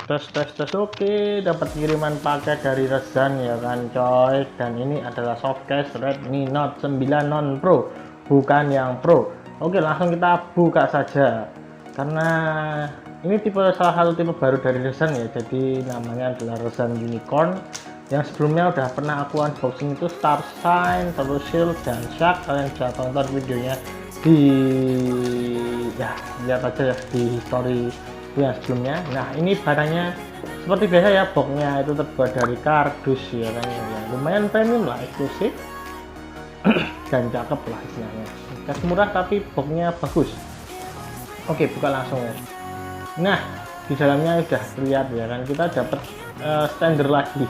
tes. Oke, dapat kiriman paket dari Rezan ya kan coy. Dan ini adalah softcase Redmi Note 9 non Pro, bukan yang Pro. Oke, langsung kita buka saja. Karena ini salah satu tipe baru dari Rezan ya. Jadi namanya adalah Rezan Unicorn. Yang sebelumnya udah pernah aku unboxing itu Star Shine, terus Shield dan Shark. Kalian bisa tonton videonya di lihat aja ya di history yang sebelumnya. Nah, ini barangnya seperti biasa ya, boxnya itu terbuat dari kardus ya kan ya, lumayan premium lah, eksklusif dan cakep lah istilahnya. Gas murah tapi boxnya bagus. Oke, buka langsung ya. Nah, di dalamnya udah terlihat ya kan, kita dapat standar lagi.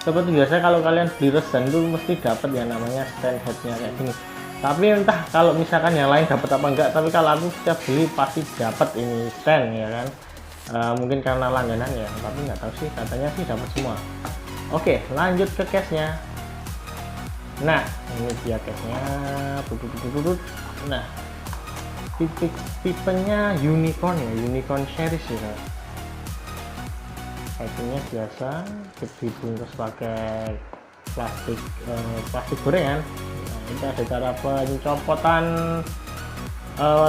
Seperti biasa kalau kalian beli Rezan itu mesti dapat yang namanya stand headnya kayak gini. Tapi entah kalau misalkan yang lain dapat apa enggak, tapi kalau aku setiap beli pasti dapat ini stand ya kan. Mungkin karena langganan ya, tapi nggak tahu sih, katanya sih dapat semua. Oke, lanjut ke case-nya. Nah, ini dia case-nya. Nah, tipenya unicorn ya, unicorn series ya. Packingnya biasa, dibungkus pakai plastik gorengan. Nah, ini ada cara pencopotan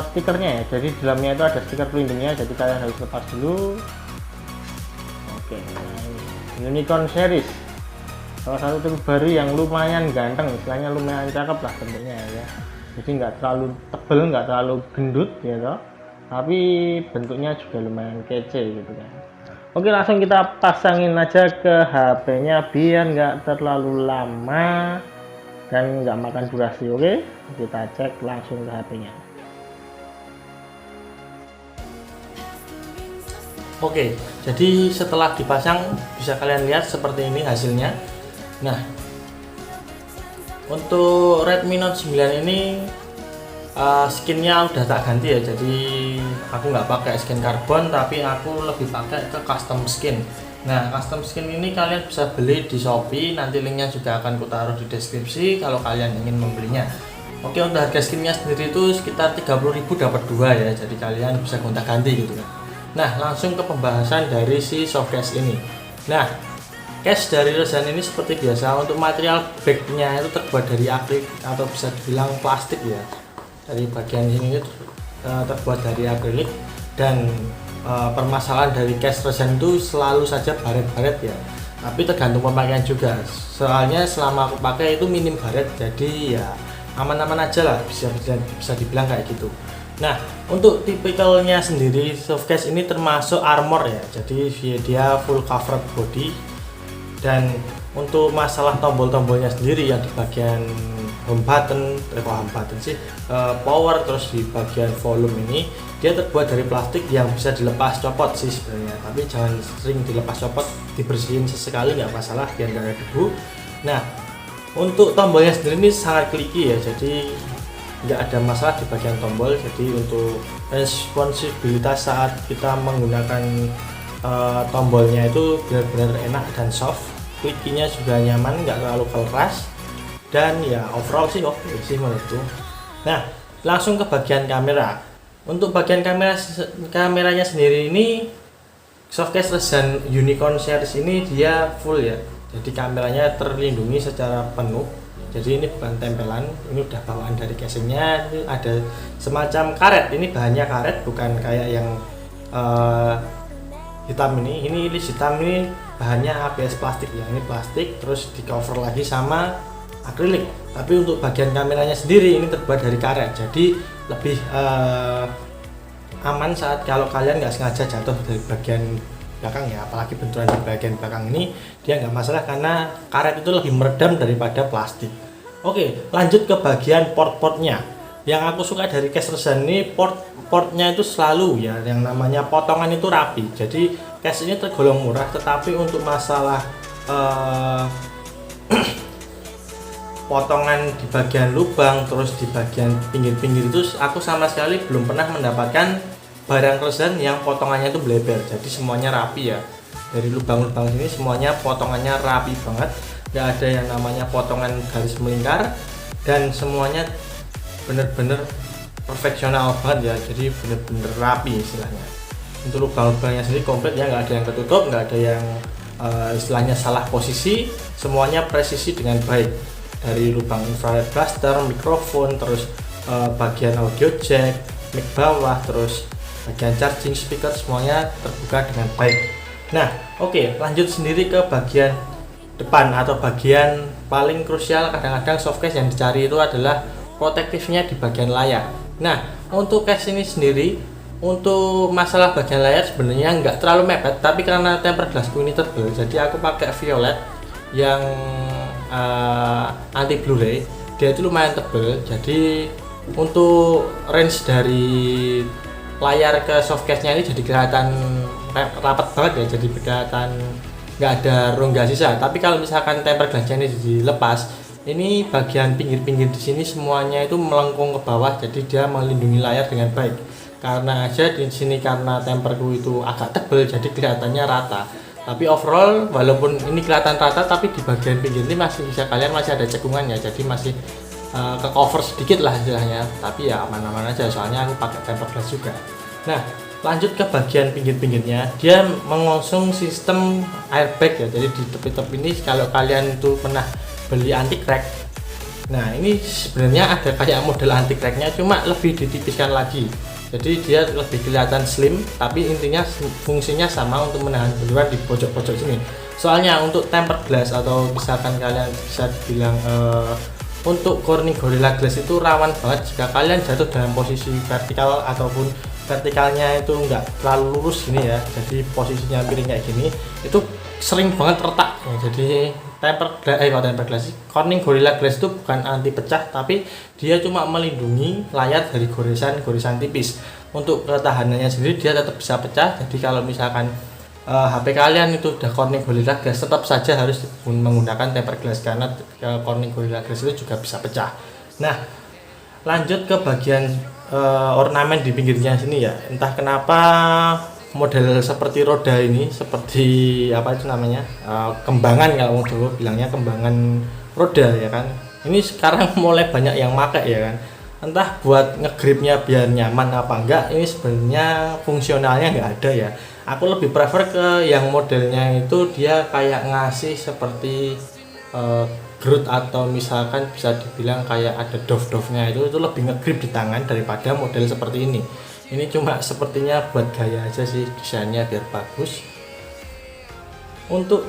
stikernya ya. Jadi di dalamnya itu ada stiker pelindungnya, jadi kalian harus lepas dulu. Oke, nah, unicorn series salah satu tipe baru yang lumayan ganteng, istilahnya lumayan cakep lah bentuknya ya. Jadi nggak terlalu tebel, nggak terlalu gendut ya toh, tapi bentuknya juga lumayan kece gitu kan. Oke, langsung kita pasangin aja ke HP-nya biar nggak terlalu lama dan nggak makan durasi. Oke, kita cek langsung ke HP-nya. Oke, jadi setelah dipasang bisa kalian lihat seperti ini hasilnya. Nah, untuk Redmi Note 9 ini skinnya udah tak ganti ya. Jadi aku nggak pakai skin karbon, tapi aku lebih pakai ke custom skin. Nah, custom skin ini kalian bisa beli di Shopee. Nanti linknya juga akan kutaruh di deskripsi kalau kalian ingin membelinya. Oke, untuk harga skinnya sendiri itu sekitar 30.000 dapat 2 ya. Jadi kalian bisa gonta-ganti gitu kan. Nah, langsung ke pembahasan dari si softcase ini. Nah, case dari Rezan ini seperti biasa, untuk material backnya itu terbuat dari akrilik atau bisa dibilang plastik ya. Dari bagian ini terbuat dari akrilik, dan permasalahan dari case Rezan itu selalu saja baret-baret ya. Tapi tergantung pemakaian juga. Soalnya selama aku pakai itu minim baret, jadi ya aman-aman aja lah, bisa dibilang kayak gitu. Nah, untuk tipikalnya sendiri softcase ini termasuk armor ya, jadi dia full covered body. Dan untuk masalah tombol-tombolnya sendiri yang di bagian home button, power, terus di bagian volume ini dia terbuat dari plastik yang bisa dilepas copot sih sebenarnya, tapi jangan sering dilepas copot, dibersihin sesekali nggak masalah biar nggak ada debu. Nah, untuk tombolnya sendiri ini sangat kliki ya, jadi nggak ada masalah di bagian tombol. Jadi untuk responsibilitas saat kita menggunakan tombolnya itu benar-benar enak dan soft, klikinya juga nyaman, nggak terlalu keras, dan ya overall sih oke sih menurutku. Nah, langsung ke bagian kamera. Untuk bagian kameranya sendiri ini softcase Rezan Unicorn series ini dia full ya, jadi kameranya terlindungi secara penuh. Jadi ini bukan tempelan, ini udah bawaan dari casingnya. Ini ada semacam karet, ini bahannya karet, bukan kayak yang hitam ini. Ini hitam, ini bahannya ABS plastik ya, ini plastik terus di cover lagi sama akrilik. Tapi untuk bagian kameranya sendiri ini terbuat dari karet, jadi lebih aman saat kalau kalian nggak sengaja jatuh dari bagian belakang ya, apalagi benturan di bagian belakang ini dia nggak masalah karena karet itu lebih meredam daripada plastik. Oke, lanjut ke bagian port-portnya. Yang aku suka dari case Rezan ini, portnya itu selalu ya yang namanya potongan itu rapi. Jadi case ini tergolong murah, tetapi untuk masalah potongan di bagian lubang terus di bagian pinggir-pinggir itu aku sama sekali belum pernah mendapatkan barang Rezan yang potongannya itu bleber. Jadi semuanya rapi ya, dari lubang-lubang sini semuanya potongannya rapi banget, nggak ada yang namanya potongan garis melingkar, dan semuanya bener-bener perfeksional banget ya, jadi bener-bener rapi istilahnya. Untuk lubang-lubangnya sendiri komplit ya, nggak ada yang ketutup, nggak ada yang istilahnya salah posisi, semuanya presisi dengan baik. Dari lubang infrared blaster, mikrofon, terus bagian audio jack, mic bawah, terus bagian charging speaker, semuanya terbuka dengan baik. Nah, oke, lanjut sendiri ke bagian depan atau bagian paling krusial. Kadang-kadang softcase yang dicari itu adalah protektifnya di bagian layar. Nah, untuk case ini sendiri, untuk masalah bagian layar sebenarnya nggak terlalu mepet, tapi karena tempered glassku ini tebal, jadi aku pakai violet yang anti Blu-ray. Dia itu lumayan tebal, jadi untuk range dari layar ke softcase-nya ini jadi kelihatan rapat banget ya, jadi kelihatan nggak ada rongga sisa. Tapi kalau misalkan tempered glass-nya ini dilepas, ini bagian pinggir-pinggir di sini semuanya itu melengkung ke bawah, jadi dia melindungi layar dengan baik. Karena aja di sini karena temperku itu agak tebal, jadi kelihatannya rata. Tapi overall walaupun ini kelihatan rata, tapi di bagian pinggir ini masih bisa masih ada cekungannya, jadi masih ke cover sedikit lah istilahnya. Tapi ya aman-aman aja, soalnya aku pakai tempered glass juga. Nah, lanjut ke bagian pinggir-pinggirnya, dia mengusung sistem airbag ya. Jadi di tepi-tepi ini kalau kalian itu pernah beli anti crack, nah ini sebenarnya ada kayak model anti cracknya, cuma lebih ditipiskan lagi. Jadi dia lebih kelihatan slim, tapi intinya fungsinya sama untuk menahan benturan di pojok-pojok sini. Soalnya untuk tempered glass atau misalkan kalian bisa dibilang untuk Corning Gorilla Glass itu rawan banget jika kalian jatuh dalam posisi vertikal ataupun vertikalnya itu enggak terlalu lurus gini ya, jadi posisinya miring kayak gini, itu sering banget retak ya. Jadi tempered glass, Corning Gorilla Glass itu bukan anti pecah, tapi dia cuma melindungi layar dari goresan tipis. Untuk ketahanannya sendiri dia tetap bisa pecah, jadi kalau misalkan HP kalian itu udah Corning Gorilla Glass, tetap saja harus menggunakan tempered glass karena Corning Gorilla Glass itu juga bisa pecah. Nah, lanjut ke bagian ornamen di pinggirnya sini ya. Entah kenapa model seperti roda ini, seperti apa itu namanya, kembangan, kalau mau Jawa bilangnya kembangan roda ya kan. Ini sekarang mulai banyak yang pakai ya kan. Entah buat ngegripnya biar nyaman apa enggak, ini sebenarnya fungsionalnya nggak ada ya. Aku lebih prefer ke yang modelnya itu dia kayak ngasih seperti Groot atau misalkan bisa dibilang kayak ada dove-dove-nya, itu lebih ngegrip di tangan daripada model seperti ini. Ini cuma sepertinya buat gaya aja sih, desainnya biar bagus. Untuk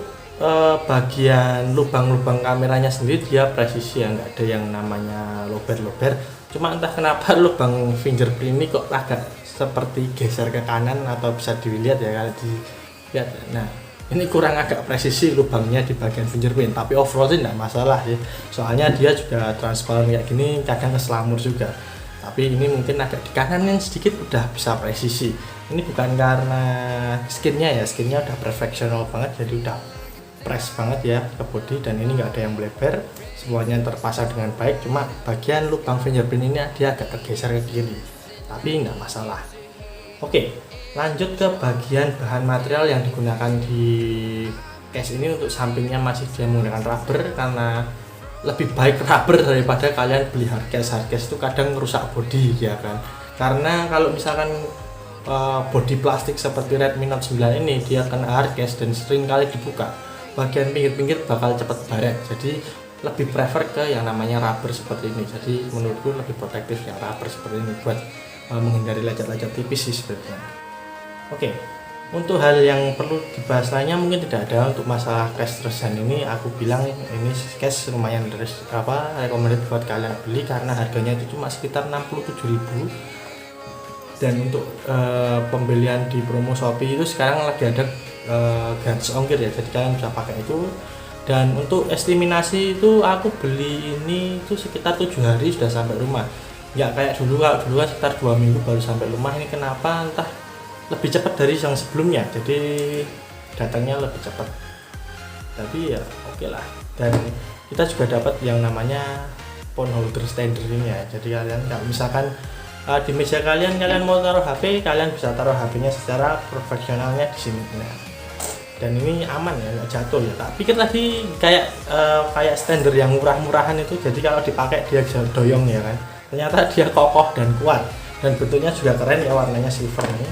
bagian lubang-lubang kameranya sendiri dia presisi ya, nggak ada yang namanya lober-lober. Cuma entah kenapa lubang fingerprint ini kok agak seperti geser ke kanan, atau bisa dilihat ya kalau dilihat. Nah, ini kurang agak presisi lubangnya di bagian fingerprint, tapi overall sih tidak masalah ya. Soalnya dia juga transparan kayak gini, kadang keselamur juga. Tapi ini mungkin agak di kananin sedikit udah bisa presisi. Ini bukan karena skinnya ya, skinnya udah perfectional banget, jadi udah press banget ya ke body, dan ini nggak ada yang bleber, semuanya terpasang dengan baik. Cuma bagian lubang fingerprint ini dia agak tergeser ke kiri, tapi nggak masalah. Oke, lanjut ke bagian bahan material yang digunakan di case ini. Untuk sampingnya masih dia menggunakan rubber, karena lebih baik rubber daripada kalian beli hardcase itu kadang merusak body ya kan. Karena kalau misalkan body plastik seperti Redmi Note 9 ini dia kena hardcase dan sering kali dibuka, bagian pinggir-pinggir bakal cepet baret. Jadi lebih prefer ke yang namanya rubber seperti ini. Jadi menurutku lebih protektif yang rubber seperti ini buat menghindari lecet-lecet tipis sih sebenarnya. Oke, untuk hal yang perlu dibahas lainnya mungkin tidak ada. Untuk masalah case terusan ini aku bilang ini case lumayan recommended buat kalian beli, karena harganya itu cuma sekitar 67.000. Dan untuk pembelian di promo Shopee itu sekarang lagi ada gratis ongkir ya, jadi kalian bisa pakai itu. Dan untuk estimasi itu aku beli ini itu sekitar 7 hari sudah sampai rumah. Nggak kayak dulu, kalau dulu kan sekitar 2 minggu baru sampai rumah. Ini kenapa entah lebih cepat dari yang sebelumnya, jadi datangnya lebih cepat. Tapi ya oke lah. Dan kita juga dapat yang namanya phone holder standard ini ya. Jadi kalian kalau misalkan di meja kalian mau taruh HP, kalian bisa taruh HP-nya secara profesionalnya di sini. Nah, dan ini aman ya, nggak jatuh ya. Tak pikir tadi kayak standar yang murah-murahan itu, jadi kalau dipakai dia doyong ya kan. Ternyata dia kokoh dan kuat, dan bentuknya juga keren ya, warnanya silver ini.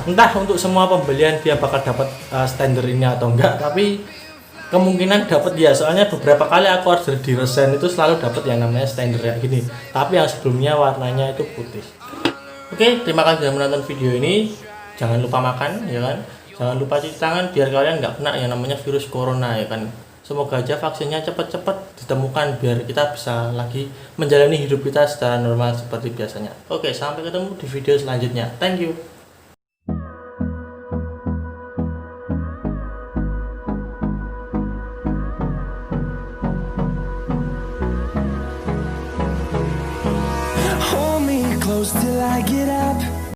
entah untuk semua pembelian dia bakal dapat standar ini atau enggak, tapi kemungkinan dapat ya, soalnya beberapa kali aku order di Resen itu selalu dapat yang namanya standar kayak gini, tapi yang sebelumnya warnanya itu putih. Oke, terima kasih sudah menonton video ini. Jangan lupa makan ya kan, jangan lupa cuci tangan biar kalian nggak kena yang namanya virus corona ya kan. Semoga aja vaksinnya cepat-cepat ditemukan biar kita bisa lagi menjalani hidup kita secara normal seperti biasanya. Oke, sampai ketemu di video selanjutnya. Thank you.